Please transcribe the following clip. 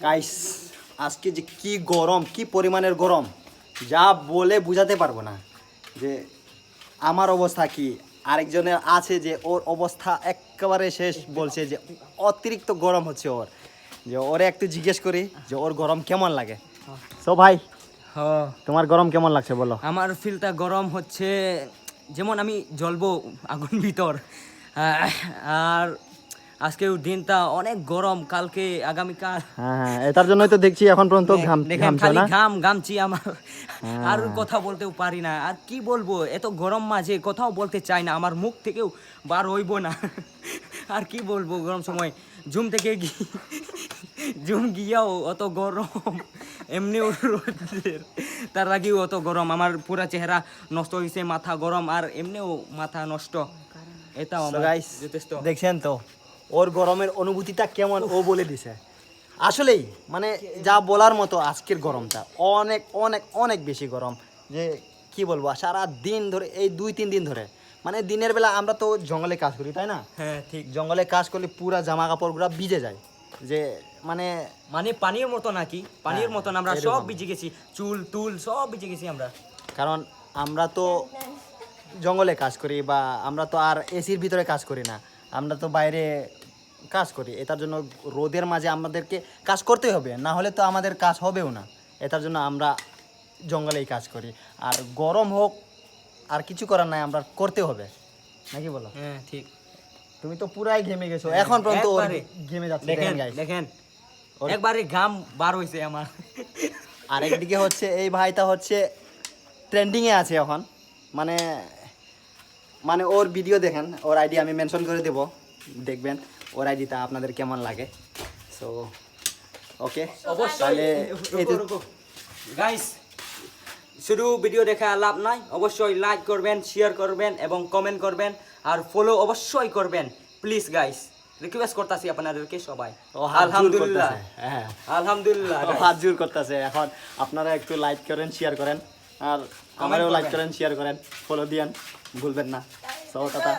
Guys আজকে যে কি গরম, কি পরিমাণের গরম যা বলে বুঝাতে পারবো না। যে আমার অবস্থা কি, আরেকজনের আছে যে ওর অবস্থা একেবারে শেষ, বলছে যে অতিরিক্ত গরম হচ্ছে ওর, যে ওরে একটু জিজ্ঞেস করি যে ওর গরম কেমন লাগে। সো ভাই তোমার গরম কেমন লাগছে বলো? আমার ফিলটা গরম হচ্ছে, যেমন আমি জ্বলবো আগুন ভিতর। আর আজকের দিনটা অনেক গরম, কালকে আগামীকাল হ্যাঁ, এটার জন্যই তো দেখছি এখন পর্যন্ত দেখেন ঘামছো খালি না। ঘামছি আমার। আর কথা বলতেও পারি না, আর কি বলবো, এত গরম মাঝে কথাও বলতে চাই না, আমার মুখ থেকেও বার হইব না। আর কি বলবো, গরম সময় জুম থেকে জুম গিয়াও অত গরম, এমনিও রোদের তার আগেও অত গরম, আমার পুরা চেহারা নষ্ট হয়েছে, মাথা গরম আর এমনিও মাথা নষ্ট। এটাও So আমার guys, যথেষ্ট। দেখছেন তো ওর গরমের অনুভূতিটা কেমন ও বলে দিছে। আসলেই মানে যা বলার মতো, আজকের গরমটা অনেক অনেক অনেক বেশি গরম। যে কি বলবো, সারা দিন ধরে এই 2-3 দিন ধরে, মানে দিনের বেলা আমরা তো জঙ্গলে কাজ করি তাই না? হ্যাঁ ঠিক। জঙ্গলে কাজ করলে পুরা জামা কাপড়গুলো ভিজে যায়, যে মানে মানে পানির মতো নাকি, পানির হ্যাঁ, মতন আমরা এরকম। সব ভিজে গেছি, চুল টুল সব ভিজে গেছি আমরা। কারণ আমরা তো জঙ্গলে কাজ করি, বা আমরা তো আর এসির ভিতরে কাজ করি না, আমরা তো বাইরে কাজ করি। এটার জন্য রোদের মাঝে আমাদেরকে কাজ করতেই হবে, না হলে তো আমাদের কাজ হবেও না। এটার জন্য আমরা জঙ্গলেই কাজ করি, আর গরম হোক আর কিছু করার নাই, আমরা করতে হবে, নাকি বলো? হ্যাঁ ঠিক। তুমি তো পুরাই ঘেমে গেছো এখন পর্যন্ত, ওর একবারে। ঘেমে যাচ্ছে দেখেন guys। দেখেন একবারে ঘাম বার হইছে আমার। আর একদিকে হচ্ছে এই ভাইটা হচ্ছে ট্রেন্ডিংয়ে আছে এখন, মানে মানে ওর ভিডিও দেখেন, ওর আইডি আমি মেনশন করে দেব, দেখবেন ওর আইডিটা আপনাদের কেমন লাগে। সো ওকে, তাহলে গাইস, শুধু ভিডিও দেখা লাভ নাই, অবশ্যই লাইক করবেন, শেয়ার করবেন এবং কমেন্ট করবেন, আর ফলো অবশ্যই করবেন প্লিজ গাইস, রিকোয়েস্ট করতেছি আপনাদেরকে সবাই। ও হাত জোর আলহামদুলিল্লাহ, করতেছে, হ্যাঁ আলহামদুলিল্লাহ ও হাত জোর করতেছে। এখন আপনারা একটু লাইক করেন, শেয়ার করেন, আর আমারও লাইক করবেন। করেন, শেয়ার করেন, ফলো দিয়েন, ভুলবেন না। So tata.